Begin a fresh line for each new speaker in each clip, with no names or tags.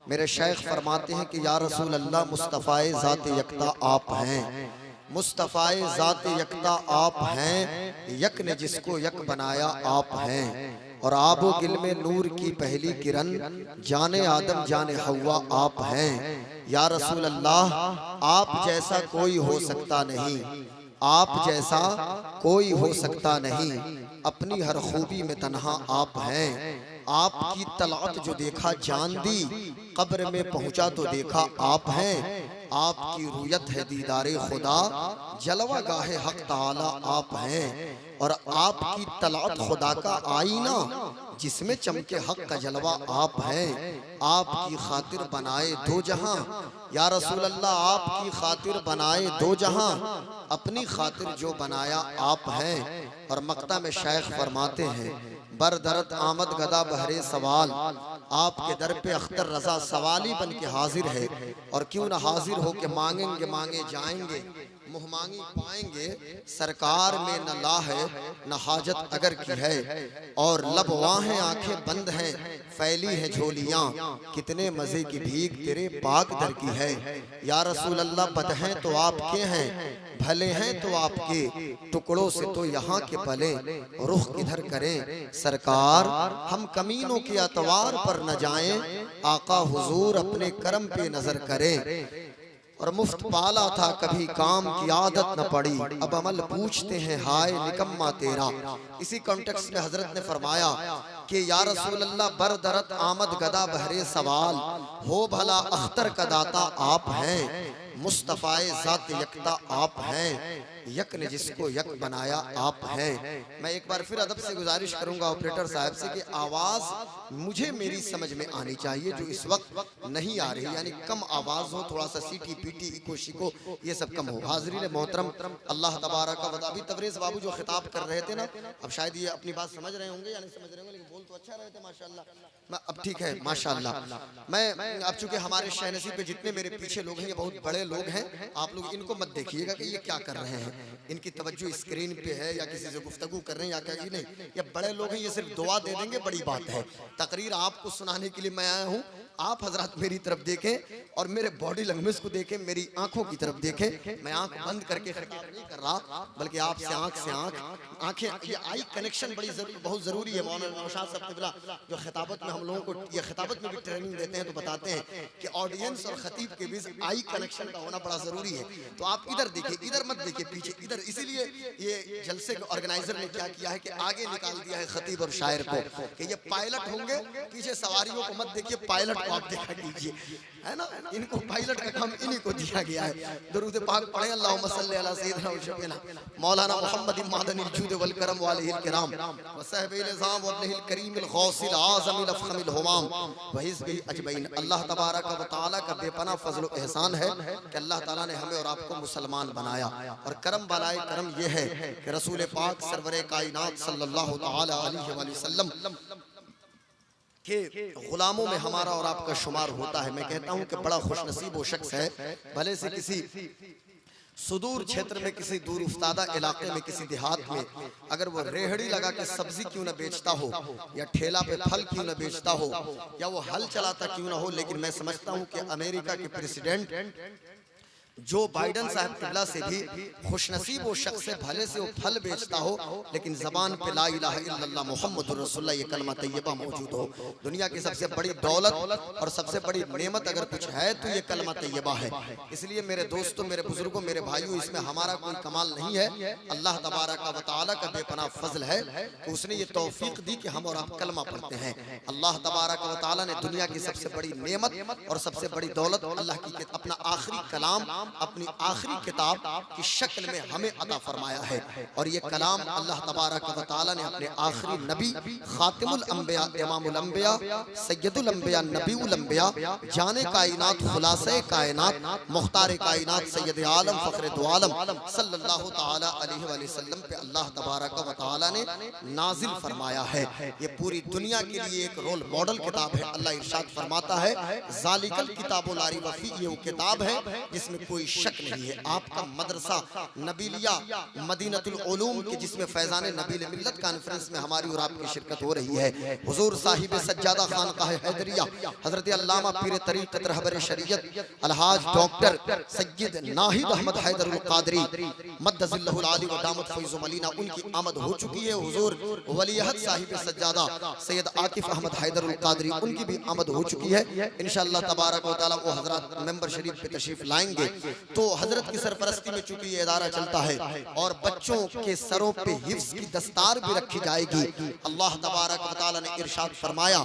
मेरे शेख फरमाते हैं कि या रसूल अल्लाह मुस्तफ़ाए ज़ात यकता आप हैं, मुस्तफ़ाए ज़ात यकता आप हैं, यक ने जिसको यक बनाया आप हैं। और आबो गिल में नूर की पहली किरण, जाने आदम जाने हव्वा आप हैं। या रसूल अल्लाह आप जैसा कोई हो सकता नहीं, आप जैसा कोई हो सकता नहीं, अपनी हर खूबी में तन्हा आप हैं। आपकी तलात जो देखा जान दी, कब्र में पहुंचा तो देखा आप हैं। आपकी रुयत है दीदारे खुदा, जलवा गाहे हक ताला आप हैं। और आपकी तलात खुदा का आईना, जिसमें चमके हक का जलवा आप हैं। आपकी खातिर बनाए दो जहां, या रसूल अल्लाह आपकी खातिर बनाए दो जहां, अपनी खातिर जो बनाया आप हैं। और मक्ता में शेख फरमाते हैं, बर दरद आमद गदा बहरे सवाल, आपके दर पे अख्तर रजा सवाली बन के हाजिर है। और क्यों ना हाजिर हो के मांगेंगे मांगे जाएंगे, मुँह मांगी पाएंगे। सरकार में न ला है न हाजत अगर की है, और लब वाहें आंखें बंद हैं, फैली है झोलियाँ, कितने मजे की भीख तेरे पाक दर की है। या रसूल अल्लाह बद हैं तो आपके हैं, भले हैं तो आपके, टुकड़ों से तो यहाँ के पले, रुख किधर करें सरकार, हम कमीनों के अतवार पर न जाएं, आका हुजूर अपने करम पे नजर करें। और मुफ्त पाला था कभी काम की आदत न पड़ी, अब अमल पूछते हैं हाय निकम्मा तेरा। इसी कॉन्टेक्स्ट में हजरत ने फरमाया कि या रसूल अल्लाह बर दरत आमद गदा बहरे सवाल, हो भला अख्तर का दाता आप हैं, मुस्तफ़ाए ज़ात यकता आप हैं, यक ने जिसको यक बनाया आप हैं। मैं एक बार फिर अदब से गुजारिश करूंगा ऑपरेटर साहब से कि आवाज़ मुझे मेरी समझ में आनी चाहिए, जो इस वक्त नहीं आ रही, यानी कम आवाज़ हो, थोड़ा सा सीटी पीटी इको शिको ये सब कम हो। हाज़रीन मोहतरम, अल्लाह तबारक व तआला, अभी तबरेज़ बाबू जो खिताब कर रहे थे ना, अब शायद ये अपनी बात समझ रहे होंगे या नहीं समझ रहे होंगे, लेकिन बोल तो अच्छा रहे थे माशाअल्लाह। अब ठीक है माशाअल्लाह। मैं अब चूंकि हमारे शहनसी पे जितने मेरे पीछे लोग हैं ये बहुत बड़े लोग हैं, आप लोग इनको मत देखिएगा कि ये क्या कर रहे हैं, इनकी तवज्जो स्क्रीन पे है या किसी से गुफ्तगू कर रहे हैं या क्या, कि नहीं, ये बड़े लोग हैं, ये सिर्फ दुआ दे देंगे, बड़ी बात है। तकरीर आपको सुनाने के लिए मैं आया हूँ, आप हजरत मेरी तरफ देखें और मेरे बॉडी लैंग्वेज को देखें, मेरी आंखों की तरफ देखें। मैं आंख बंद करके नहीं कर रहा, बल्कि आपसे आंख से आंखें, ये आई कनेक्शन बड़ी बहुत जरूरी है। मौलाना नौशाद साहब क़िबला जो खिताबत में हम लोगों को, ये खिताबत में भी ट्रेनिंग देते हैं, तो बताते हैं कि ऑडियंस और खतीब के बीच आई कनेक्शन का होना बड़ा जरूरी है। तो आप इधर देखिए, इधर मत देखिए, पीछे इधर। इसीलिए ये जलसे के ऑर्गेनाइजर ने क्या किया है कि आगे निकाल दिया है खतीब और शायर को कि ये पायलट होंगे, पीछे सवारियों को मत देखिए, पायलट को आप देखा कीजिए, है ना। इनको पायलट का काम इन्हीं को दिया गया है। दरूद पाक पढ़े, अल्लाहुम्मा सल्ली अला सय्यिदिना व शफीना मौलाना मुहम्मद मादनिल जूद वल करम वालिहिल किराम व सहबिल निज़ाम व अब्निहिल करीमिल गौसिल आज़मिल अफ़खमिल हुमाम व हिज़्बिल अजमईन। अल्लाह तबारक व तआला का बेपनाह फज़ल व एहसान है कि अल्लाह ताला ने हमें और आपको मुसलमान बनाया। और करम बलाए करम ये है कि रसूल पाक सरवरे कायनात सल्लल्लाहु तआला अलैहि वसल्लम के गुलामों में हमारा और आपका शुमार होता है। मैं कहता हूं कि बड़ा खुशनसीब वो शख्स है, भले से किसी सुदूर क्षेत्र में, किसी दूर उफ्तादा इलाके में, किसी देहात में, अगर वो रेहड़ी लगा के सब्जी क्यों ना बेचता हो, या ठेला पे फल क्यों ना बेचता हो, या वो हल चलाता क्यों ना हो, लेकिन मैं समझता हूं कि अमेरिका के प्रेसिडेंट जो बाइडन साहब क़िबला से भी खुशनसीब वो शख्स है, भले से वो फल बेचता हो, लेकिन ज़बान पे ला इलाहा इल्लल्लाह मुहम्मदुर रसूलुल्लाह ये कलमा तैयबा मौजूद हो। दुनिया की सबसे बड़ी दौलत और सबसे बड़ी नेमत अगर कुछ है तो ये कलमा तैयबा है। इसलिए मेरे दोस्तों, मेरे बुजुर्गों, मेरे भाइयों, इसमें हमारा कोई कमाल नहीं है, अल्लाह तबारक व तआला का बेपनाह फजल है कि उसने ये तौफीक दी कि हम और आप कलमा पढ़ते हैं। अल्लाह तबारक व तआला ने दुनिया की सबसे बड़ी नेमत और सबसे बड़ी दौलत अल्लाह की अपना आखिरी कलाम, अपनी आखिरी किताब की शक्ल में हमें अता फरमाया है। और ये कलाम अल्लाह तबारक व तआला ने अपने आखिरी नबी खातिमुल अंबिया, इमामुल अंबिया, सय्यदुल अंबिया, नबीउल अंबिया, जाने कायनात, खुलासे कायनात, मुख्तार कायनात, सैयद आलम, फखरे दो आलम सल्लल्लाहु तआला अलैहि वसल्लम पे अल्लाह तबारक व तआला ने नाजिल फरमाया है। ये पूरी दुनिया के लिए एक रोल मॉडल किताब है। अल्लाह इरशाद फरमाता है, ज़ालिकल किताबुल ला रैब फीह, ये वो किताब है जिसमें कोई शक नहीं है। आपका मदरसा नबीलिया मदीनतुल उलूम के जिसमें फैजान नबील मिल्लत कॉन्फ्रेंस में हमारी और आपकी शिरकत हो रही है। हुजूर साहिब सज्जादा खानकाह हैदरिया हजरत अल्लामा पीर तरीक़त रहबर शरीयत अलहाज डॉक्टर सैयद नाहिद अहमद हैदरुल क़ादरी मद्दज़िल्लहुल आली व दामत फैज़ुल मलीना उनकी आमद हो चुकी है। हुजूर वलीअहद साहिब सज्जादा सैयद आकिफ अहमद हैदरुल क़ादरी उनकी भी आमद हो चुकी है। इंशाअल्लाह तबारक व तआला वो हजरत मेंबर शरीफ पे तशरीफ लाएंगे। तो हजरत की सरपरस्ती में चूंकि ये इदारा चलता है और बच्चों के सरों पे हिफ्ज़ की दस्तार भी रखी जाएगी। अल्लाह तबारक व तआला ने इरशाद फरमाया,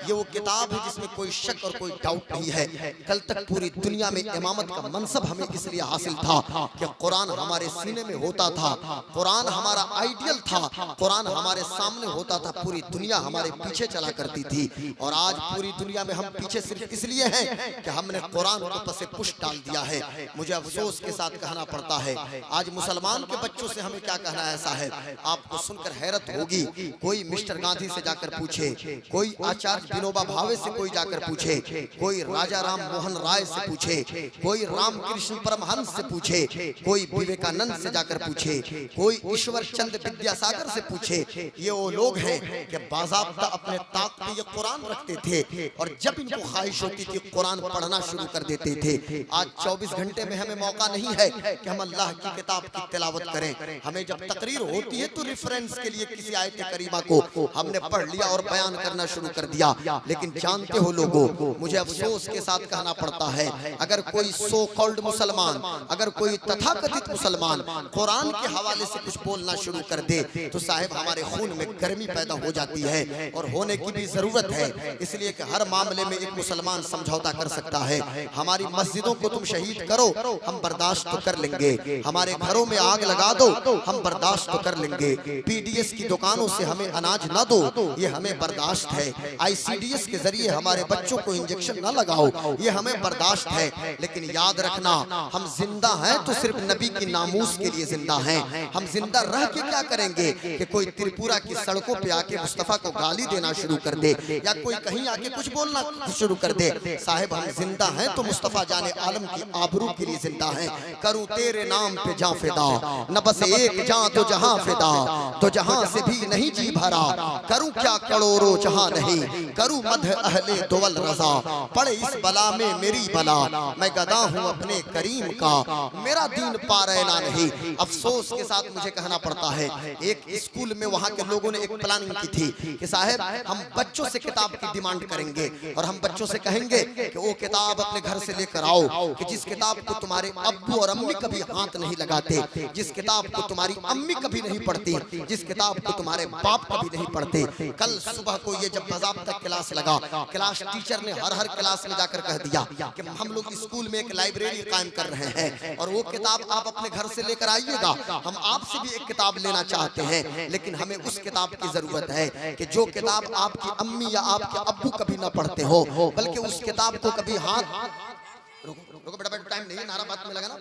ये वो किताब है जिसमें कोई शक और कोई डाउट नहीं है। कल तक पूरी दुनिया में इमामत का मनसब हमें इसलिए हासिल था कि कुरान हमारे सीने में होता था, कुरान हमारा आइडियल था, कुरान हमारे सामने होता था, पूरी दुनिया हमारे पीछे चला करती थी। और आज पूरी दुनिया में हम पीछे सिर्फ इसलिए हैं कि हमने कुरान को पसे पुश डाल दिया है। मुझे अफसोस के साथ कहना पड़ता है, आज मुसलमान के बच्चों से हमें क्या कहना ऐसा है, आपको सुनकर हैरत होगी। कोई मिस्टर गांधी से जाकर पूछे, कोई आचार्य विनोबा भावे से कोई जाकर पूछे, कोई राजा राम मोहन राय से पूछे, कोई रामकृष्ण परमहंस से पूछे, कोई विवेकानंद से जाकर पूछे, कोई ईश्वर चंद्र विद्यासागर से पूछे। ये वो लोग हैं कि बाज़ाब्ता अपने ताक पे ये कुरान रखते थे और जब इनको ख्वाहिश होती थी कुरान पढ़ना शुरू कर देते थे। आज 24 घंटे में हमें मौका नहीं है कि हम अल्लाह की किताब की तिलावत करें। हमें जब तकरीर होती है तो रेफरेंस के लिए किसी आयत करीमा को हमने पढ़ लिया और बयान करना शुरू कर दिया। लेकिन जानते हो लोगों, मुझे अफसोस के साथ कहना पड़ता है, अगर कोई सो कॉल्ड मुसलमान, अगर कोई तथाकथित मुसलमान कुरान के हवाले से कुछ बोलना शुरू कर दे तो साहिब हमारे खून में गर्मी पैदा हो जाती है और होने की भी जरूरत है। इसलिए कि हर मामले में एक मुसलमान समझौता कर सकता है। हमारी मस्जिदों को तुम शहीद करो, हम बर्दाश्त तो कर लेंगे। हमारे घरों में आग लगा दो, हम बर्दाश्त तो कर लेंगे। पीडीएस की दुकानों से हमें अनाज न दो, ये हमें बर्दाश्त है। आईसीडीएस के जरिए हमारे बच्चों को इंजेक्शन न लगाओ, ये हमें बर्दाश्त है। लेकिन याद रखना, हम जिंदा हैं तो सिर्फ नबी की नामूस के लिए जिंदा हैं। हम जिंदा रह के क्या करेंगे कि कोई त्रिपुरा की सड़कों पे आके मुस्तफा को गाली देना शुरू कर दे या कोई कहीं आके कुछ बोलना शुरू कर दे। साहिब हम जिंदा हैं तो मुस्तफा जाने आलम की आबरू के लिए जिंदा हैं। करूं तेरे नाम पे जां फिदा, न बस एक जां तो जहां फिदा, तो जहां से भी नहीं जी भरा। करूं क्या करोड़ों जहां नहीं, करूं मध अहले दुवल रजा। पड़े इस बला में मेरी बला, मैं गदा हूं अपने करीम का, मेरा दीन पारैना नहीं। अफसोस के साथ मुझे कहना पड़ता है, एक स्कूल में वहां के लोगों ने एक प्लानिंग की थी कि साहब हम बच्चों से किताब की डिमांड करेंगे और हम बच्चों से कहेंगे कि वो किताब अपने घर से लेकर आओ कि जिस किताब को तुम्हारे अब्बू और अम्मी कभी हाथ नहीं लगाते, जिस किताब को तुम्हारी अम्मी कभी नहीं पढ़ती, जिस किताब को तुम्हारे बाप कभी नहीं पढ़ते। कल सुबह को ये जब बाज़ाब्ता क्लास लगा, क्लास टीचर ने हर क्लास में जाकर कह दिया कि हम लोग स्कूल में एक लाइब्रेरी कायम कर रहे हैं और वो किताब आप अपने घर से लेकर आइएगा। हम आपसे भी एक किताब लेना चाहते हैं, लेकिन हमें उस किताब की जरूरत है कि जो किताब आपकी अम्मी या आपके अब्बू कभी ना पढ़ते हो, बल्कि उस किताब को कभी हाथ रुको बेटा टाइम नहीं, नारा बात में लगा ना।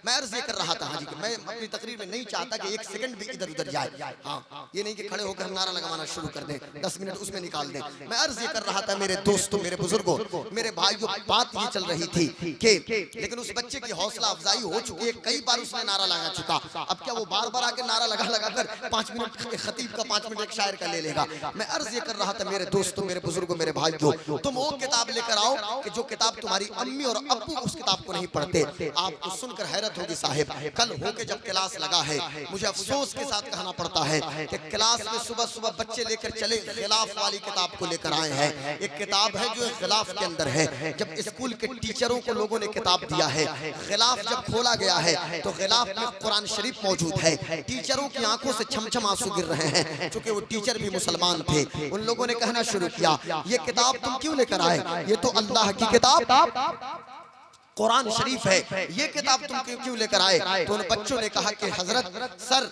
मैं अर्ज ये कर रहा था हाजी कि मैं अपनी तकरीर में नहीं चाहता कि एक सेकंड भी इधर उधर जाए। हाँ, ये नहीं कि खड़े होकर हम नारा लगाना शुरू कर दें, 10 मिनट उसमें निकाल दें। मैं अर्ज ये कर रहा था मेरे दोस्तों, मेरे बुजुर्गों, मेरे भाइयों, बात ये चल रही थी कि लेकिन उस बच्चे की हौसला अफजाई हो चुकी है, कई बार उसने नारा लगा चुका। अब क्या वो बार बार आके नारा लगा कर 5 मिनट खतीब का 5 मिनट एक शायर का ले लेगा। मैं अर्ज ये कर रहा था मेरे दोस्तों, मेरे बुजुर्गों, मेरे भाइयों, तुम वो किताब लेकर आओ कि जो किताब तुम्हारी अम्मी और अब्बू उस किताब को नहीं पढ़ते। आपको सुनकर हैरत होगी साहिब, कल होके जब क्लास लगा है, मुझे अफसोस के साथ कहना पड़ता है कि क्लास में सुबह सुबह बच्चे लेकर चले खिलाफ वाली किताब को लेकर आए हैं। एक किताब है जो खिलाफ के अंदर है। जब स्कूल के टीचरों को लोगों ने किताब दिया है, खिलाफ जब खोला गया है तो खिलाफ में कुरान शरीफ मौजूद है। टीचरों की आंखों से छमछम आंसू गिर रहे हैं, क्योंकि वो टीचर भी मुसलमान थे। उन लोगों ने कहना शुरू किया, ये किताब तुम क्यों लेकर आए, ये तो अल्लाह की किताब कुरान शरीफ है, ये किताब तुम क्यों लेकर आए। तो उन बच्चों ने कहा कि हजरत सर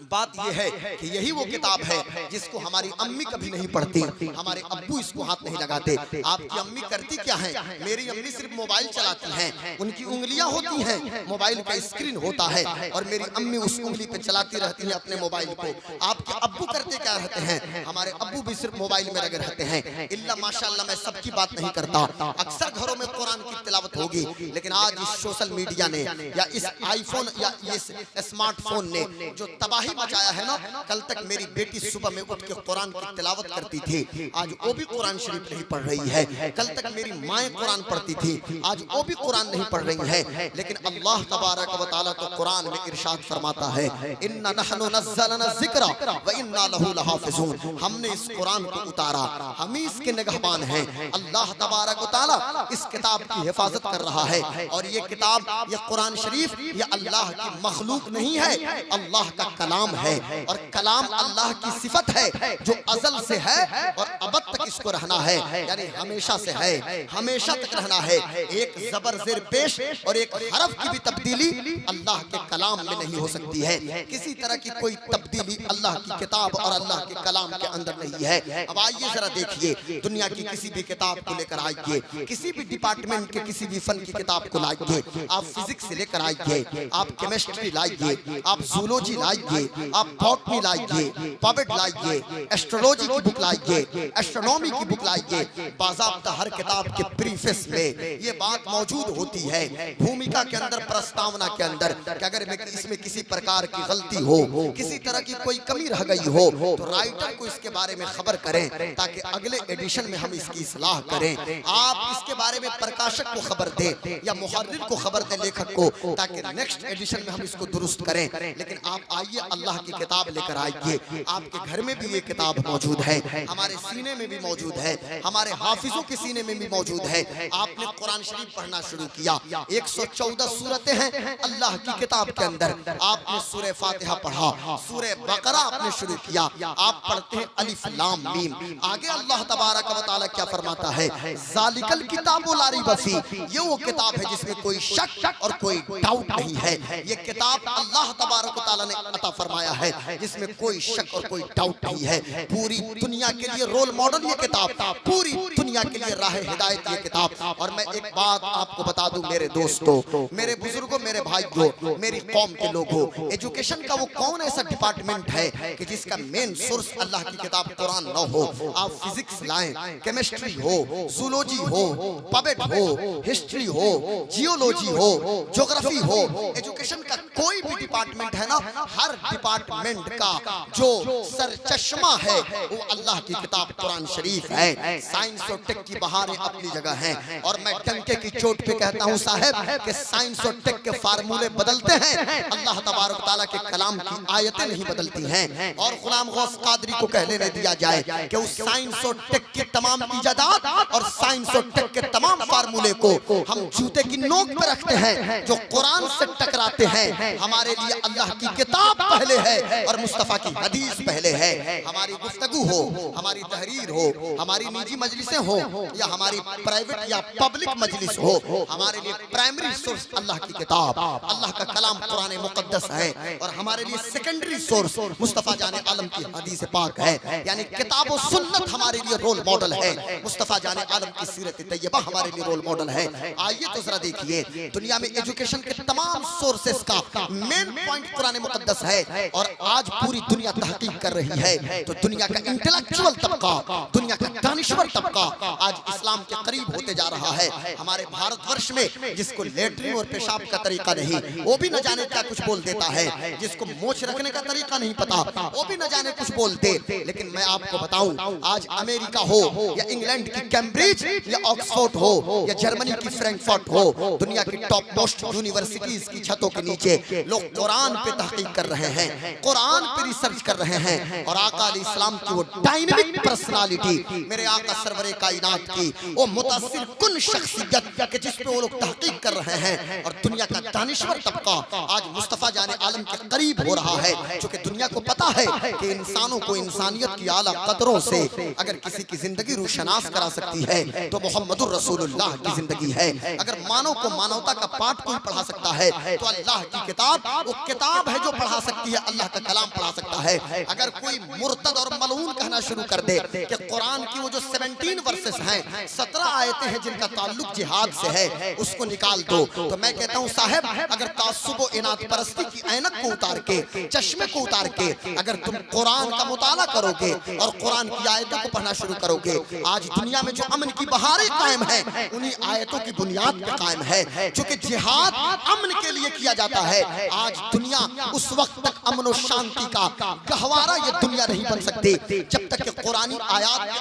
बात यह है कि यही वो किताब है जिसको हमारी अम्मी कभी नहीं पढ़ती, हमारे अब्बू इसको हाथ नहीं लगाते। आपकी अम्मी करती क्या है, मेरी अम्मी सिर्फ मोबाइल चलाती हैं, उनकी उंगलियां होती हैं, मोबाइल का स्क्रीन होता है और मेरी अम्मी उस उंगली पे चलाती रहती है अपने मोबाइल को। आपके अब्बू करते क्या रहते हैं, हमारे अब्बू भी सिर्फ मोबाइल में लगे रहते हैं। इल्ला माशाअल्लाह मैं सबकी बात नहीं करता, अक्सर घरों में कुरान की तिलावत होगी, लेकिन आज इस सोशल मीडिया ने या इस आईफोन या इस स्मार्टफोन ने जो तबाही मचाया है ना, कल तक मेरी बेटी सुबह में उठ के कुरान की तिलावत करती थी, आज वो भी कुरान शरीफ नहीं पढ़ रही है। कल तक मेरी माएँ कुरान पढ़ती थी, आज वो भी कुरान नहीं पढ़ रही है। लेकिन अल्लाह तबारक व तआला तो कुरान में इरशाद फरमाता है, इन्ना नहनु नज़्ज़लना ज़िक्रा व इन्ना लहू लहाफ़िज़ून, हमने इस कुरान को उतारा, हम ही इसके निगहबान हैं। अल्लाह तबारक व तआला इस किताब की हिफाजत कर रहा है। और ये किताब, ये कुरान शरीफ, ये अल्लाह की मखलूक नहीं है, अल्लाह का कलाम है। और कलाम अल्लाह की सिफत है जो अज़ल से है और अबद तक इसको रहना है, यानी हमेशा से है, हमेशा तक रहना है। एक ज़बर ज़ेर पेश और एक हरफ की भी तब्दीली अल्लाह के कलाम में नहीं हो सकती है। किसी तरह की कोई तब्दीली अल्लाह की किताब और अल्लाह के कलाम के अंदर नहीं है। अब आइए जरा देखिए, दुनिया की किसी भी किताब को लेकर आइए, किसी भी डिपार्टमेंट के किसी भी फन की किताब को लाइए, आप फिजिक्स से लेकर आइए, आप केमिस्ट्री लाइए, आप जूलॉजी लाइए, आप बॉटनी लाइए, पॉपेट लाइए, एस्ट्रोलॉजी की बुक लाइए, एस्ट्रोनॉमी की बुक लाइए, बाज़ाब्ता हर किताब के प्रीफेस में ये बात मौजूद होती है, भूमिका के अंदर, प्रस्तावना के अंदर, कि अगर इसमें किसी प्रकार की गलती हो, किसी तरह की कोई कमी रह गई हो, तो राइटर को इसके बारे में खबर करें, ताकि अगले एडिशन में हम इसकी इस्लाह करें। आप इसके बारे में प्रकाशक को खबर दें या मुहर्रिर को खबर दें, लेखक को, ताकि नेक्स्ट एडिशन में हम इसको दुरुस्त करें। लेकिन आप आइए, अल्लाह की किताब लेकर आइए। आपके घर में भी ये किताब मौजूद है, हमारे सीने में भी मौजूद है, हमारे हाफिजों के सीने में भी मौजूद है। आपने कुरान शरीफ पढ़ना शुरू किया, 114 सूरतें हैं अल्लाह की किताब के अंदर। आपने सूरह फातिहा पढ़ा, सूरह बकरा आपने शुरू किया, आप पढ़ते हैं अलिफ लाम मीम। आगे अल्लाह तबारक व तआला क्या फरमाता है, ज़ालिकल किताबु ला रैब फीह, ये वो किताब है जिसमें कोई शक और कोई डाउट नहीं है। ये किताब अल्लाह तबारक व तआला ने अता फरमाया है, जिसमें कोई शक और कोई डाउट नहीं है। पूरी दुनिया के लिए रोल मॉडल ये किताब, पूरी दुनिया के लिए राह हिदायत ये किताब। और मैं एक बात आपको बता दूं मेरे दोस्तों, मेरे बुजुर्गों, मेरे भाइयों, मेरी कौम के लोगों, एजुकेशन का वो कौन ऐसा डिपार्टमेंट है कि जिसका मेन सोर्स अल्लाह की किताब कुरान न हो। आप फिजिक्स लाएं, केमिस्ट्री हो, जूलॉजी हो, पॉपेट हो, हिस्ट्री हो, जियोलॉजी हो, ज्योग्राफी हो, एजुकेशन का कोई भी डिपार्टमेंट है ना, हर डिपार्टमेंट का जो सरचश्मा है वो अल्लाह की किताब कुरान शरीफ है। साइंस और टेक की बहारें अपनी जगह हैं, और मैं डंके की चोट पे कहता हूँ साहब कि साइंस और टेक के फार्मूले बदलते हैं, अल्लाह तबारक ताला के कलाम की आयतें नहीं बदलती हैं। और गुलाम गौस कादरी को कह लेने दिया जाए कि उस साइंस और टेक की तमाम इजादात और साइंस और टेक के तमाम फार्मूले को हम जूते की नोक पे रखते हैं, जो कुरान से टकराते हैं। हमारे लिए अल्लाह की किताब पहले है और मुस्तफ़ा की हदीस पहले है। हमारी गुफ्तगू हो, हमारी तहरीर हो, हमारी निजी मजलिसें हो या हमारी प्राइवेट या पब्लिक मजलिस हो, हमारे लिए प्राइमरी सोर्स अल्लाह की किताब, अल्लाह का कलाम कुरान मुकद्दस है। और हमारे लिए सेकेंडरी सोर्स मुस्तफ़ा जाने आलम की हदीस पाक है। यानी किताब और सुन्नत हमारे लिए रोल मॉडल है, मुस्तफ़ा जाने आलम की सीरत तैयबा हमारे लिए रोल मॉडल है। आइए तो जरा देखिए, दुनिया में एजुकेशन के तमाम सोर्सेस का मेन पॉइंट कुरान मुकद्दस है। और आज पूरी दुनिया तहकीक कर रही है, तो दुनिया का इंटेलेक्चुअल तबका, दुनिया का दानिश्वर तबका आज इस्लाम के करीब होते जा रहा है। हमारे भारतवर्ष में जिसको लेटरिन और पेशाब का तरीका नहीं, वो भी न जाने क्या कुछ बोल देता है, जिसको मोछ रखने का तरीका नहीं पता, वो भी न जाने कुछ बोलते। लेकिन मैं आपको बताऊं, आज अमेरिका हो या इंग्लैंड की कैम्ब्रिज या ऑक्सफोर्ड हो या जर्मनी की फ्रैंकफर्ट हो, दुनिया की टॉप मोस्ट यूनिवर्सिटीज की छतों के नीचे लोग कुरान पे तहकीक कर रहे हैं, कुरान पे रिसर्च कर रहे हैं। और आका अलैहिस्सलाम की वो डायनामिक पर्सनालिटी, मेरे आका सरवरे कायनात की वो मुतासिर कुन शख्सियत कि जिस पे वो लोग तहकीक कर रहे हैं। और दुनिया का दानिश्वर तबका आज मुस्तफ़ा जाने आलम के करीब हो रहा है, क्योंकि दुनिया को पता है कि इंसानों को इंसानियत की आला कदरों से अगर किसी की जिंदगी रूशनास करा सकती है तो मोहम्मदुर रसूलुल्लाह की जिंदगी है। अगर मानव को मानवता का पाठ कोई पढ़ा सकता है तो अल्लाह की किताब वो किताब है जो पढ़ा सकती है, अल्लाह का कलाम पढ़ा सकता है। अगर कोई मुर्तद और मलऊन कहना शुरू कर दे कि कुरान की वो जो 17 वर्सेस हैं, 17 आयतें हैं जिनका ताल्लुक जिहाद से है, उसको निकाल दो, तो मैं कहता हूँ साहब, अगर तासुब व इनात परस्ती की ऐनक को उतार के, चश्मे को उतार के अगर तुम कुरान का मुताला करोगे और कुरान की आयतों को पढ़ना शुरू करोगे, आज दुनिया में जो अमन की बहारें कायम है उन्हीं आयतों की बुनियाद पे कायम है। चूंकि जिहाद अमन के लिए किया जाता है, आज दुनिया उस वक्त तक अमन और शांति का गहवारा ये दुनिया नहीं बन सकती जब तक कि कुरानी आयात पे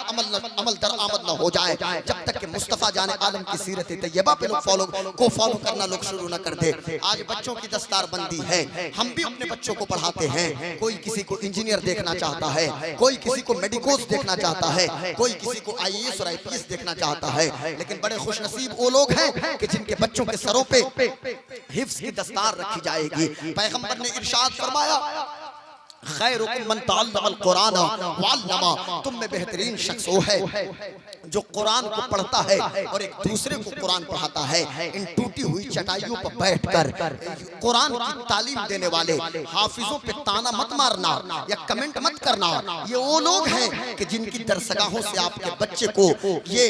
अमल दरामद न हो जाए, जब तक कि मुस्तफा जाने आलम की सीरत तैयबा पे लोग फॉलो करना लोग शुरू न कर दे। आज बच्चों की दस्तार बंदी है, हम भी अपने बच्चों को पढ़ाते हैं। कोई किसी को इंजीनियर देखना चाहता है, कोई किसी को मेडिकोस देखना चाहता है, कोई किसी को IAS और IPS देखना चाहता है। लेकिन बड़े खुशनसीब वो लोग हैं कि जिनके बच्चों के सरों पे हिफ्ज़ की दस्तार रखी जाएगी। पैगंबर ने इरशाद फरमाया, खैरुकुम मन तअल्लमल कुरान व अल्लमा, तुम में बेहतरीन शख्स वो है जो कुरान को पढ़ता है और एक दूसरे को कुरान पढ़ाता है। इन टूटी हुई चटाइयों पर बैठकर कुरान की तालीम देने वाले हाफिजों पे ताना मत मारना या कमेंट मत करना। ये वो लोग हैं कि जिनकी दरसगाहों से आपके बच्चे को ये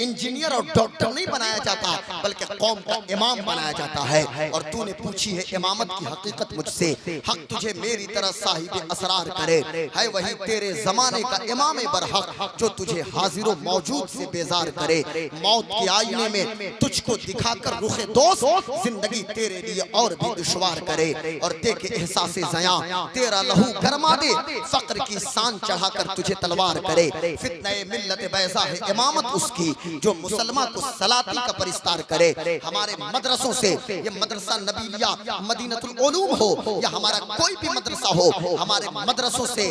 इंजीनियर और डॉक्टर नहीं बनाया जाता बल्कि कौम का इमाम बनाया जाता है। और तूने पूछी है इमामत की हकीकत मुझसे, हक तुझे मेरी तरह साहिब असरार करे, है वही तेरे जमाने का इमाम बरहक जो तुझे हाजिर मौजूद से बेजार करे। मौत के आईने में तुझको दिखाकर रुखे दोस्त जिंदगी तेरे लिए और भी दुश्वार करे, और देखे एहसास ज़या तेरा लहू गरमा दे, फक्र की शान चढ़ाकर तुझे तलवार करे। फितने मिल्लत बैज़ा है इमामत उसकी जो मुसलमान को सलाती का परिस्तार करे। हमारे मदरसों से ये मदरसा नबीलिया मदीनतुल उलूम हो या हमारा कोई भी मदरसा हो, हमारे मदरसों से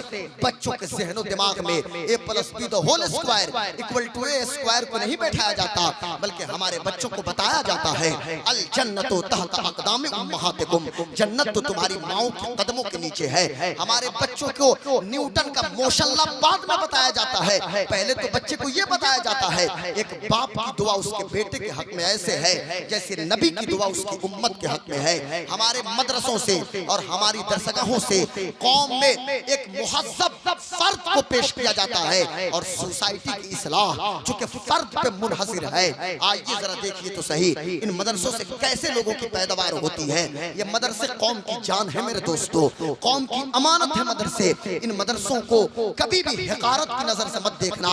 बच्चों के ज़हनो दिमाग में A+B the whole square equal to A square को नहीं बैठाया जाता, बल्कि हमारे बच्चों को बताया जाता है अल जन्नतु तहत अक़दाम उम्महातिकुम, जन्नत तो तुम्हारी माओं के कदमों के नीचे है। हमारे बच्चों को न्यूटन का मोशन लॉ बाद में बताया जाता है, पहले तो बच्चे को ये बताया जाता है एक बाप की दुआ उसके बेटे के हक में ऐसे है जैसे नबी की दुआ उसकी उम्मत के हक में है। हमारे मदरसों से और हमारी दरसगाहों से कौम में एक मुहज़्ज़ब फर्द को पेश किया जाता है और सोसाइटी की इस्लाह चूंकि फर्द पे मुनहसिर है। आइए जरा देखिए तो सही इन मदरसों से कैसे लोगों की पैदावार होती है। ये मदरसे कौम की जान है मेरे दोस्तों, कौम की अमानत है मदरसे। इन मदरसों को कभी भी हक़ारत की नजर से मत देखना।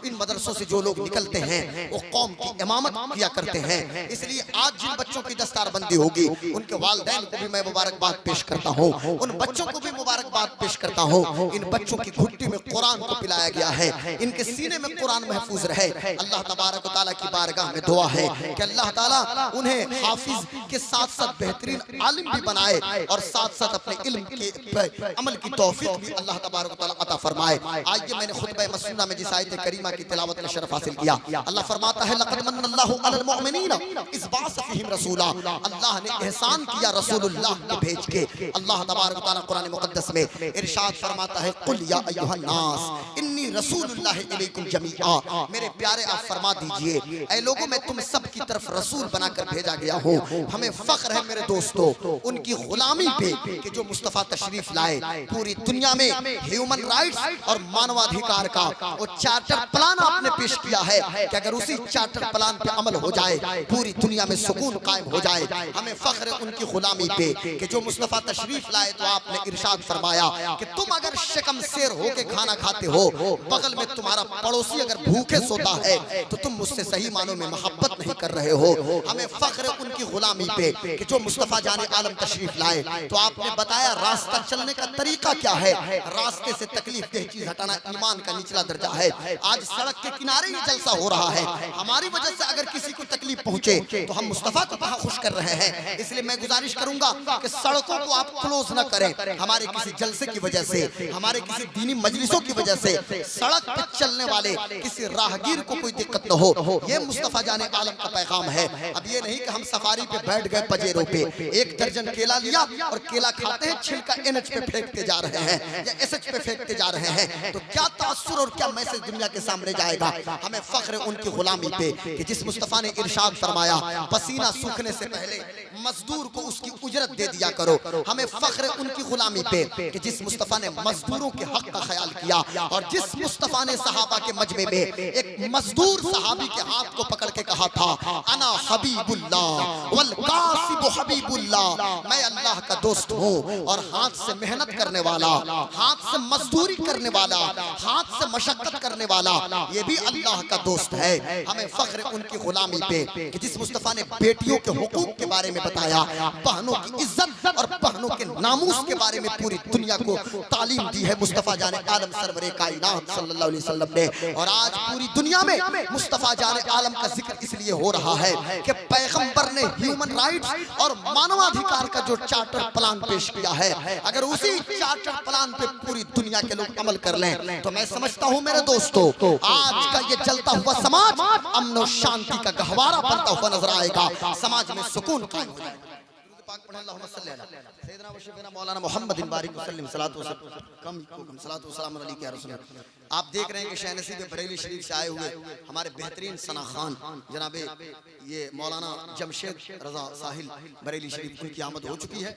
इन मदरसों से जो लोग निकलते हैं वो कौम की इमामत किया करते हैं। इसलिए आज जिन बच्चों की दस्तारबंदी होगी उनके वालिदैन को भी मैं मुबारकबाद पेश करता हूँ, उन बच्चों को भी मुबारकबाद पेश करता हूँ। इन बच्चों की घुट्टी में कुरान को पिलाया गया है, इनके सीने में कुरान महफूज रहे। अल्लाह तबारक व तआला की बारगाह में दुआ है कि अल्लाह ताला उन्हें हाफिज के साथ साथ बेहतरीन आलिम भी बनाए और साथ साथ अपने इल्म के अमल की तौफीक भी अल्लाह तबारक व तआला अता फरमाए। आइए मैंने खुतबा मसनूना में जिस आयत करीमा की तिलावत का शरफ हासिल किया, अल्लाह फरमाता है लक़द मन्नल्लाहु अलल मुमिनीना इज़ बअस फ़ीहिम रसूला, अल्लाह ने एहसान किया रसूलुल्लाह को भेज के। अल्लाह तबारक व तआला कुरान मुक़द्दस में इरशाद फरमाता है कुल या अय्युहन नास इन्नी रसूलुल्लाह इलैकुम जमीआ, मेरे प्यारे आप फरमा दीजिए ऐ लोगों मैं तुम सब की तरफ रसूल बनाकर भेजा गया हूँ। हमें फख्र है मेरे दोस्तों उनकी गुलामी पे कि जो मुस्तफ़ा तशरीफ लाए, पूरी दुनिया में ह्यूमन राइट्स और मानवाधिकार का वो चार्टर प्लान आपने पेश किया है कि अगर उसी चार्टर प्लान पे अमल हो जाए पूरी दुनिया में सुकून कायम हो जाए। हमें फख्र है उनकी गुलामी पे कि जो मुस्तफ़ा तशरीफ लाए तो आपने इरशाद फरमाया कि तुम अगर शिकम शेर होके खाना खाते हो, बगल में तुम्हारा पड़ोसी अगर भूखे सोता है तो तुम मुझसे सही मानों में मोहब्बत नहीं कर रहे हो। हमें फख्र है उनकी गुलामी पे कि जो मुस्तफ़ा जाने आलम तशरीफ लाए तो आपने बताया रास्ता चलने का तरीका क्या है। रास्ते से तकलीफ देह चीज हटाना ईमान का निचला दर्जा है। आज सड़क के किनारे ही जलसा हो रहा है, हमारी वजह से अगर किसी को तकलीफ पहुंचे तो हम मुस्तफ़ा को कहाँ खुश कर रहे हैं। इसलिए मैं गुजारिश करूंगा कि सड़कों को आप क्लोज न करें। हमारे किसी जलसे की वजह से, हमारे किसी दीनी मजलिसों की वजह से सड़क पर चलने वाले किसी राहगीर को कोई दिक्कत न हो, ये मुस्तफ़ा जाने आलम का पैगाम है। अब ये नहीं कि हम सफारी पे बैठ गए पजेरों पे, एक दर्जन केला लिया और केला खाते हैं छिलका NH पे फेंकते जा रहे हैं या SH पे फेंकते जा रहे हैं, तो क्या तासुर और क्या मैसेज दुनिया के सामने जाएगा। हमें फख्र उनकी गुलामी पे कि जिस मुस्तफ़ा ने इरशाद फरमाया पसीना सूखने से पहले मजदूर को उसकी उजरत दे दिया करो। हमें फख्र उनकी गुलामी पे कि जिस मुस्तफ़ा ने मजदूरों के हक का ख्याल किया और जिस मुस्तफ़ा ने सहाबा के मजमे में एक मजदूर सहाबी के हाथ को पकड़ के कहा था अना हबीबुल्लाह वल कासिब साहिबु हबीबुल्लाह, मैं अल्लाह का दोस्त हूँ और हाथ से मेहनत करने वाला, हाथ से मजदूरी करने वाला, हाथ से मशक्कत करने वाला, ये भी अल्लाह का दोस्त है। हमें फख्र उनकी गुलामी पे कि जिस मुस्तफ़ा ने बेटियों के हुकूक के बारे में बताया, बहनों की इज्जत और बहनों के नामूस के बारे में पूरी दुनिया को तालीम दी है मुस्तफ़ा जाने आलम सरवरे कायनात सल्लल्लाहु अलैहि वसल्लम ने। और आज पूरी दुनिया में मुस्तफ़ा जाने आलम का जिक्र इसलिए हो रहा है कि पैगंबर ने ह्यूमन राइट्स और मानवाधिकार का जो चार्टर प्लान पेश किया है, अगर उसी चार्टर प्लान पे पूरी दुनिया के लोग अमल कर लें तो मैं समझता हूँ मेरे दोस्तों, आज का ये जलता हुआ समाज अमन और शांति का गहवारा बनता हुआ नजर आएगा, समाज में सुकून कायम हो जाएगा। मौलाना मोहम्मद आप देख रहे हैं कि शहनसीब बरेली शरीफ से आए हुए हमारे बेहतरीन सना खान जनाबे ये मौलाना जमशेद रजा साहिल बरेली शरीफ, उनकी आमद हो चुकी है।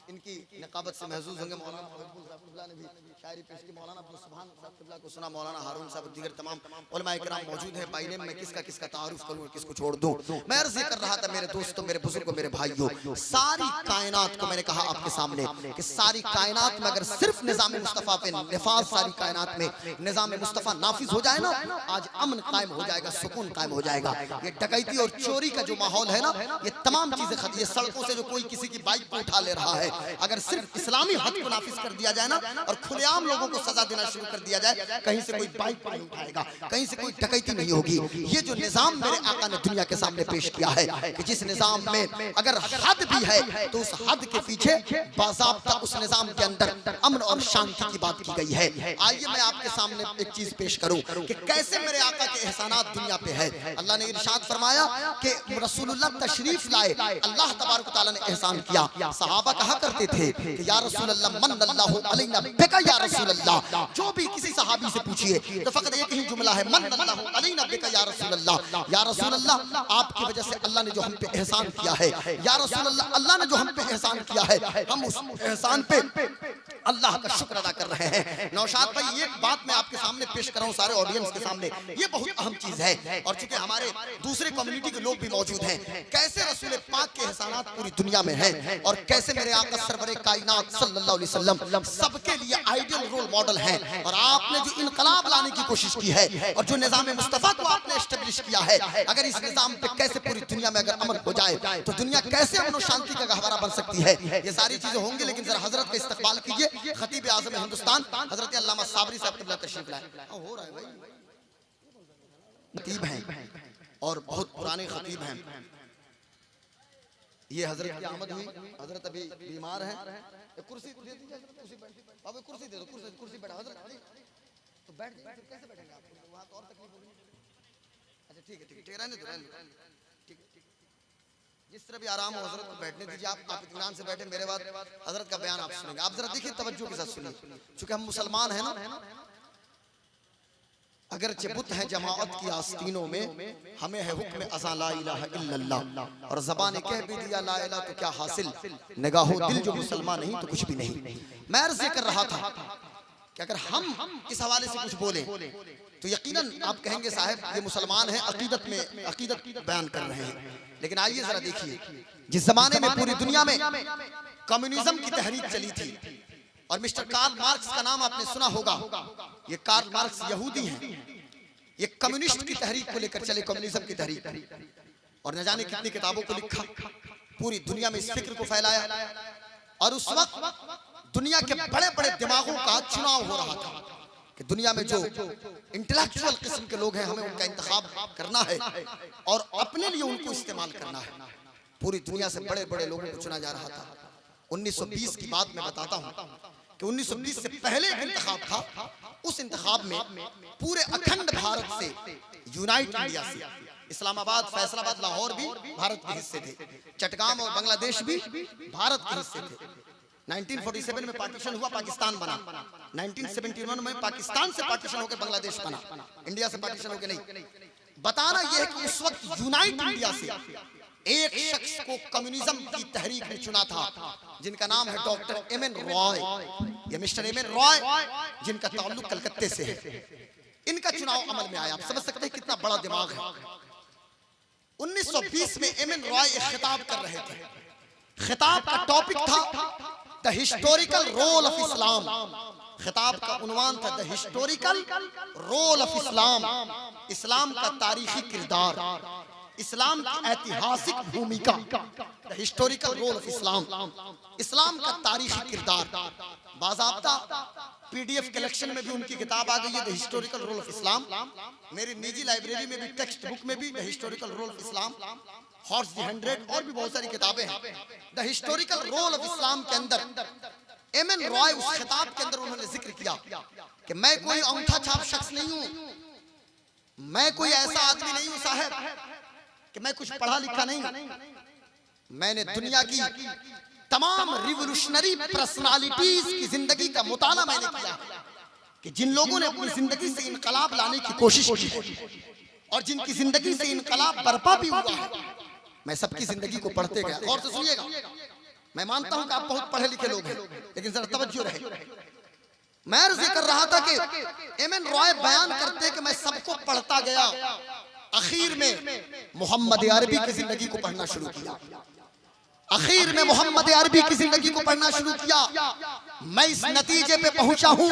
इनकी नकाबत से महसूस होंगे मौलाना ने भी शायरी पेश की, मौलाना अब्दुल सुभान साहब को सुना, मौलाना हारून साहब, दीगर तमाम उलमा इकराम मौजूद हैं। बाई नेम मैं किसका तारुफ करूं और किसको छोड़ दूं। मैं अर्ज़ कर रहा था मेरे दोस्तों, मेरे बुजुर्गों, मेरे भाइयों, सारी कायनात को मैंने कहा आपके सामने कि सारी कायनात में अगर सिर्फ निज़ाम मुस्तफ़ा पे निफाज, सारी कायनात में निज़ाम मुस्तफ़ा नाफिज हो जाए ना, आज अमन कायम हो जाएगा, सुकून कायम हो जाएगा। ये डकैती और चोरी का जो माहौल है ना, ये तमाम चीजें खत्म। ये सड़कों से जो कोई किसी की बाइक को उठा ले रहा है, अगर सिर्फ इस्लामी हद को नाफिज कर दिया जाए ना और खुलेआम लोगों को सजा देना शुरू कर दिया जाए, कहीं से कोई बाइक नहीं उठाएगा, कहीं से कोई डकैती नहीं होगी। ये जो निजाम मेरे आका ने दुनिया के सामने पेश किया है कि जिस निजाम में अगर हद भी है तो उस हद के पीछे बाज़ाब्ता उस निजाम के अंदर अमन और शांति की बात की गई है। आइए मैं आपके सामने एक चीज पेश करूं कि कैसे मेरे आका के एहसानात दुनिया पे है। अल्लाह ने इरशाद फरमाया कि रसूलुल्लाह तशरीफ लाए, अल्लाह तबारक व तआला ने एहसान किया। सहाबा कहा करते थे कि या रसूलल्लाह मन्नल्लाहु अलैना बिका या रसूलल्लाह, जो भी किसी सहाबी से पूछिए तो फकत एक ही जुमला है, मन्नल्लाहु अलैना बिका या रसूलल्लाह, या रसूलल्लाह आपकी वजह से अल्लाह ने जो हम पे एहसान किया है, या रसूलल्लाह अल्लाह ने जो हम पे एहसान किया है, हम उस एहसान पे अल्लाह का शुक्र अदा कर रहे हैं। नौशाद भाई, एक बात मैं आपके सामने पेश कर रहा हूं सारे ऑडियंस के सामने, ये बहुत अहम चीज है और चूंकि हमारे दूसरे कम्युनिटी के लोग भी मौजूद हैं, कैसे रसूल पाक के एहसानात पूरी दुनिया में हैं और कैसे मेरे आका सरवरे कायनात सल्लल्लाहु अलैहि वसल्लम सबके लिए आइडियल रोल मॉडल हैं। और आपने जो इनकलाब लाने की कोशिश की है और जो निजाम मुस्तफा को आपने एस्टेब्लिश किया है, अगर इस निजाम पे कैसे पूरी दुनिया में अगर अमन हो जाए तो दुनिया कैसे अमन और शांति का गहवारा बन सकती है। ये सारी चीजें होंगी, लेकिन जरा हजरत का इस्तकबाल कीजिए। खतीब आज़म हिंदुस्तान हजरत अल्लामा साबरी साहब क़िबला तशरीफ लाए। हो रहा है भाई, खतीब हैं और बहुत पुराने खतीब हैं। ये हजरत की आमद हुई, हजरत अभी बीमार हैं, कुर्सी दे दीजिए, कुर्सी दे दो, कुर्सी बैठा हजरत, तो बैठ कैसे बैठेंगे आप, वहाँ तो और तकलीफ होगी। अच्छा ठीक है, रहने दो, ठीक, जिस तरह भी आराम हो हजरत को बैठने दीजिए। आप इत्मीनान से बैठे, मेरे बाद हजरत का बयान आप सुनेंगे। आप जरा देखिए, तवज्जो के साथ सुनिए, चूंकि हम मुसलमान हैं ना, अगर बुत है जमाअत की आस्तीनों में, हमें है हुक्म अज़ा ला इलाहा इल्लल्लाह, और ज़बान कह भी दिया ला इलाहा तो क्या हासिल, निगाहो दिल जो मुसलमान नहीं तो कुछ भी नहीं। मैं अर्ज़ कर रहा था कि अगर हम इस हवाले से कुछ बोले तो यकीनन आप कहेंगे साहब ये मुसलमान हैं, अकीदत बयान कर रहे हैं। लेकिन आइए जरा देखिए, जिस जमाने में पूरी दुनिया में कम्युनिज्म की तहरीक चली थी, और मिस्टर कार्ल मार्क्स का नाम आपने सुना होगा, ये कार्ल मार्क्स यहूदी हैं, ये कम्युनिस्ट की तहरीक को लेकर चले, कम्युनिज्म की तहरीक, और न जाने कितनी किताबों को लिखा, पूरी दुनिया में इस फिक्र को फैलाया। और उस वक्त दुनिया के बड़े बड़े दिमागों का चुनाव हो रहा था कि दुनिया में जो इंटेलेक्चुअल किस्म के लोग हैं, हमें उनका इंतखाब करना है और अपने लिए उनको इस्तेमाल करना है। पूरी दुनिया से बड़े बड़े लोगों को चुना जा रहा था। 1920 की बात मैं बताता हूँ कि 1920 से पहले एक इंतखाब था, उस इंतखाब में पूरे अखंड भारत से, यूनाइट इंडिया से, इस्लामाबाद, फैसलाबाद, लाहौर भी भारत के हिस्से थे, चटगाम और बांग्लादेश भी भारत के हिस्से थे। 1947 में पार्टीशन हुआ, पाकिस्तान बना। 1971 में पाकिस्तान से पार्टीशन होकर बांग्लादेश बना, इंडिया से पार्टीशन होकर नहीं। बताना यह है कि उस वक्त यूनाइट इंडिया से एक शख्स को कम्युनिज्म की तहरीक ने चुना था, जिनका नाम है डॉक्टर एम.एन. रॉय। ये मिस्टर एम.एन. रॉय जिनका ताल्लुक कलकत्ते से है, इनका चुनाव अमल में आया। आप समझ सकते हैं कितना बड़ा दिमाग है। 1920 में एम.एन. रॉय एक खिताब कर रहे थे। खिताब का टॉपिक था the historical role of Islam. खिताब का उन्वान था the historical role of Islam, इस्लाम का तारीखी किरदार, इस्लाम की ऐतिहासिक भूमिका, the historical role of Islam, इस्लाम का तारीखी किरदार। बाज़ाब्ता PDF कलेक्शन में भी उनकी किताब आ गई है the historical role of Islam. मेरी निजी लाइब्रेरी में भी टेक्स्ट बुक में भी the historical role of Islam, हॉर्स द 100 और भी बहुत सारी किताबें हैं। The historical role of Islam के अंदर एम.एन. रॉय उस खिताब के अंदर उन्होंने जिक्र किया कि मैं कोई अंगूठा छाप शख्स नहीं हूं, मैं कोई ऐसा आदमी नहीं हूं साहब कि मैं कुछ पढ़ा लिखा नहीं। मैंने दुनिया की तमाम रिवोल्यूशनरी पर्सनालिटीज की जिंदगी का मुताला मैंने किया कि जिन लोगों ने अपनी जिंदगी से इनकलाब लाने की कोशिश की है और जिनकी जिंदगी से इनकलाब बर्पा भी हुआ है, मैं सबकी जिंदगी को पढ़ते गया। गौर से सुनिएगा, मैं मानता हूं कि आप बहुत पढ़े लिखे लोग हैं, लेकिन जरा तवज्जो रहे। मैं अर्ज कर रहा था कि एम.एन. रॉय बयान करते कि मैं सबको पढ़ता गया, आखिर में मोहम्मद अरबी की जिंदगी को पढ़ना शुरू किया। आखिर में मोहम्मद अरबी की जिंदगी को पढ़ना शुरू किया। मैं इस नतीजे पे पहुंचा हूं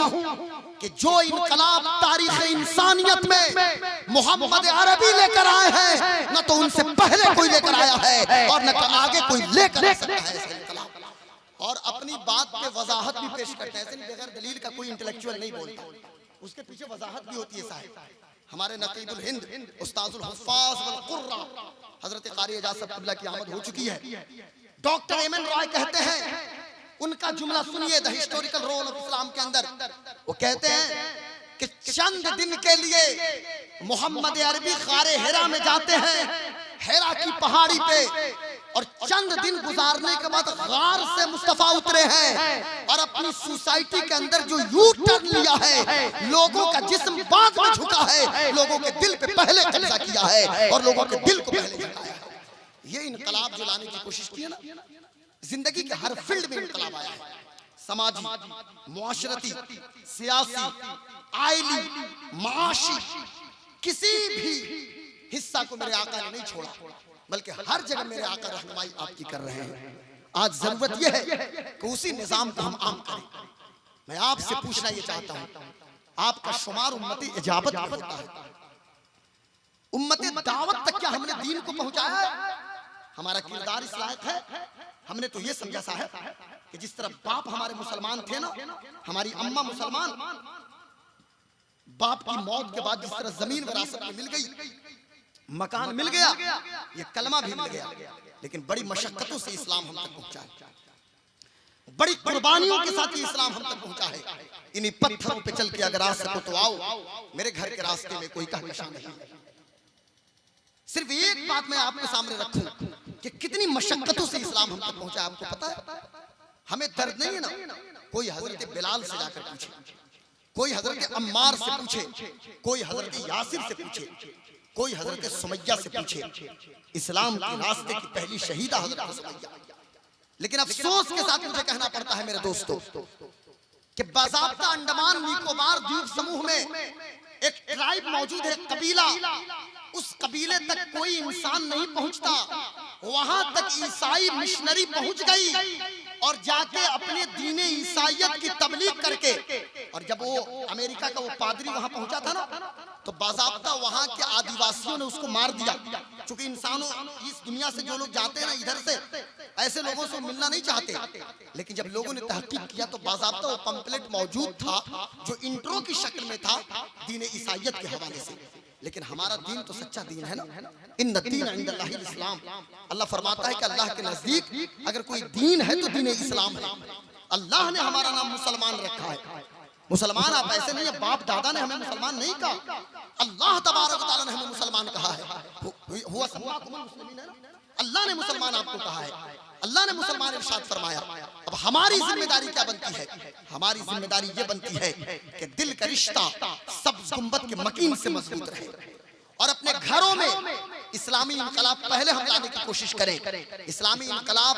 कि जो इनकलाब तारीख इंसानियत में मोहम्मद अरबी लेकर आए हैं, न तो उनसे पहले कोई लेकर आया है और न आगे कोई लेकर आ सकता है ऐसा इनकलाब। और अपनी बात पे वजाहत भी पेश करते हैं, ऐसे बगैर दलील का कोई इंटेलेक्चुअल नहीं बोलता, उसके पीछे वजाहत भी होती है साहब। हमारे नकीबुल हिंद उस्ताजुल हुफ्फाज वल कुर्रा हजरत कारी एजाज साहब क़िबला की आमद हो चुकी है। Doctor M.N.. रॉय कहते हैं, उनका जुमला सुनिए the historical role of Islam के अंदर। वो कहते हैं कि चंद दिन के लिए मोहम्मद अरबी ग़ारे हिरा में जाते हैं, हिरा की पहाड़ी पे, और चंद दिन गुजारने के बाद गार से मुस्तफा उतरे हैं और अपनी सोसाइटी के अंदर जो यू टर्न लिया है, लोगों का जिस्म बाद में झुका है, लोगों के दिल पे पहले कब्जा किया है और लोगों के दिल को पहले झुकाया है। ये इनकलाब जो लाने की कोशिश की है ना, जिंदगी के हर फील्ड में इनकलाब आया है। समाजी, मुआशरती, सियासी, आइली, माशी, किसी भी हिस्सा को मेरे आका ने नहीं छोड़ा, बल्कि हर जगह मेरे आका रहनुमाई आपकी कर रहे हैं। आज जरूरत यह है कि उसी निजाम को हम आम करें। मैं आपसे पूछना ये चाहता हूं, आपका शुमार उम्मती इजाबत में होता है, उम्मती दावत तक क्या हमने दीन को पहुंचाया है? हमारा किरदार इस लायक है? हमने तो ये समझा साहब कि जिस तरह बाप हमारे मुसलमान थे ना, हमारी अम्मा मुसलमान, बाप की मौत के बाद जिस तरह जमीन विरासत में मिल गई, मकान मिल गया, ये कलमा भी मिल गया, लेकिन बड़ी मशक्कतों से इस्लाम हम तक पहुंचा है, बड़ी कुर्बानियों के साथ ये इस्लाम हम तक पहुंचा है। इन्हीं पत्थरों पे चल के अगर आ सको तो आओ, मेरे घर के रास्ते में कोई कहकशां नहीं। सिर्फ एक बात मैं आपके सामने रखूं कि कितनी मशक्कतों से इस्लाम हम तक पहुंचा। आपको पता है, हमें दर्द नहीं है ना, कोई हजरत बिलाल से जाकर पूछे, कोई हजरत अम्मार से पूछे, कोई हजरत यासिर से पूछे, कोई हजरत सुमैया से पूछे, इस्लाम के रास्ते की पहली शहीदा हजरत सुमैया। लेकिन अफसोस के साथ मुझे कहना पड़ता है मेरे दोस्तों कि बाज़ाब्ता अंडमान निकोबार द्वीप समूह में एक ट्राइब मौजूद है, कबीला, उस कबीले तक कोई इंसान नहीं पहुंचता, वहां तक ईसाई मिशनरी पहुंच गई और जाके अपने दीन ईसाइयत की तबलीग करके, और जब वो अमेरिका का वो पादरी वहां पहुंचा था ना, तो बाज़ाब्ता वहां के आदिवासियों ने उसको मार दिया। क्योंकि इंसानों, इस दुनिया से जो लोग जाते हैं ना इधर से, ऐसे लोगों से मिलना नहीं चाहते, लेकिन जब लोगों ने तहकीक किया तो बाज़ाब्ता वो पंपलेट मौजूद था जो इंट्रो की शक्ल में था दीन ईसाइयत के हवाले से। लेकिन हमारा दीन तो सच्चा दीन है ना, इन्न दीन इंदल्लाहिल इस्लाम। अल्लाह फरमाता है कि अल्लाह के नजदीक अगर कोई दीन है तो दीन इस्लाम है। अल्लाह ने हमारा नाम मुसलमान रखा है। मुसलमान आप ऐसे नहीं है, बाप दादा ने हमें मुसलमान नहीं कहा, अल्लाह तबारक व तआला ने हमें मुसलमान कहा है। हुआ सम्माकुमुल मुस्लिमीन है ना, अल्लाह ने मुसलमान आपको कहा है, अल्लाह ने मुसलमान इरशाद फरमाया। अब हमारी जिम्मेदारी क्या बनती है? हमारी जिम्मेदारी ये बनती है कि दिल का रिश्ता सब्ज़ गुंबद के मकीन से मजबूत रहे और अपने घरों में इस्लामी इनकलाब पहले हम लाने की कोशिश करें। इस्लामी इनकलाब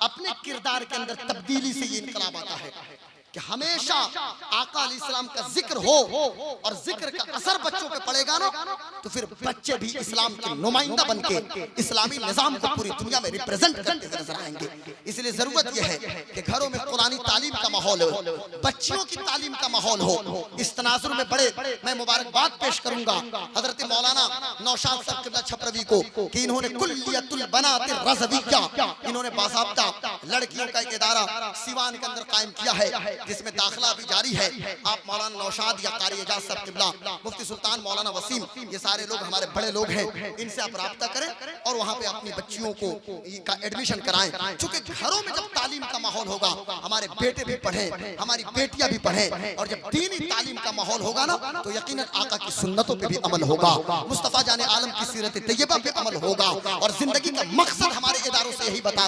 अपने किरदार के अंदर तब्दीली से ये इनकलाब आता है। कि हमेशा आका अलैहिस्सलाम का जिक्र हो और जिक्र का असर बच्चों पे पड़ेगा ना, तो फिर बच्चे भी इस्लाम के नुमाइंदा बनके इस्लामी निजाम को पूरी दुनिया में रिप्रेजेंट करते हुए नजर आएंगे। इसलिए जरूरत यह है कि घरों में कुरानी तालीम का माहौल हो, बच्चियों की तालीम का माहौल हो। इस तनाजुर में बड़े मैं मुबारकबाद पेश करूंगा हजरत मौलाना नौशाद साहब क़िबला छपरवी को कि इन्होंने कुल्लियतुल बनातिर रज़विय्या, इन्होंने बाज़ाब्ता लड़कियों का एक इदारा सिवान के अंदर कायम किया है, जिसमें दाखिला भी जारी है। आप मौलाना नौशाद या कारी एजाज साहब क़िबला, मुफ्ती सुल्तान मौलाना वसीम, ये सारे लोग हमारे बड़े लोग हैं, इनसे आप राब्ता करें और वहाँ पे अपनी बच्चियों को का एडमिशन कराएं। चूंकि घरों में जब तालीम का माहौल होगा, हमारे बेटे भी पढ़ें, हमारी बेटियां भी पढ़ें, और जब दीनी तालीम का माहौल होगा ना, तो यकीनन आका की सुन्नतों पे भी अमल होगा, मुस्तफा जाने आलम की सीरत तैयबा पे अमल होगा। और जिंदगी का मकसद हमारे इदारों से यही बताया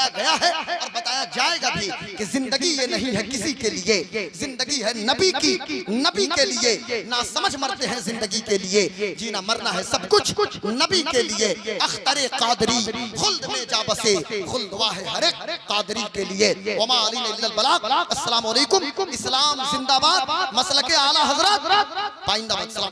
गया है और बताया जाएगा भी कि जिंदगी ये नहीं है किसी के लिए, जिंदगी है नबी की, नबी के लिए। ना समझ मरते हैं जिंदगी के लिए, जीना मरना है सब कुछ नबी के लिए। अख्तरे कादरी खुल्द में जा बसे, खुल्द वाहे हर एक कादरी के लिए। वमा अलैना इल्लल बलाग। अस्सलाम वालेकुम। इस्लाम जिंदाबाद, मसलके आला हजरत पाइंदाबाद।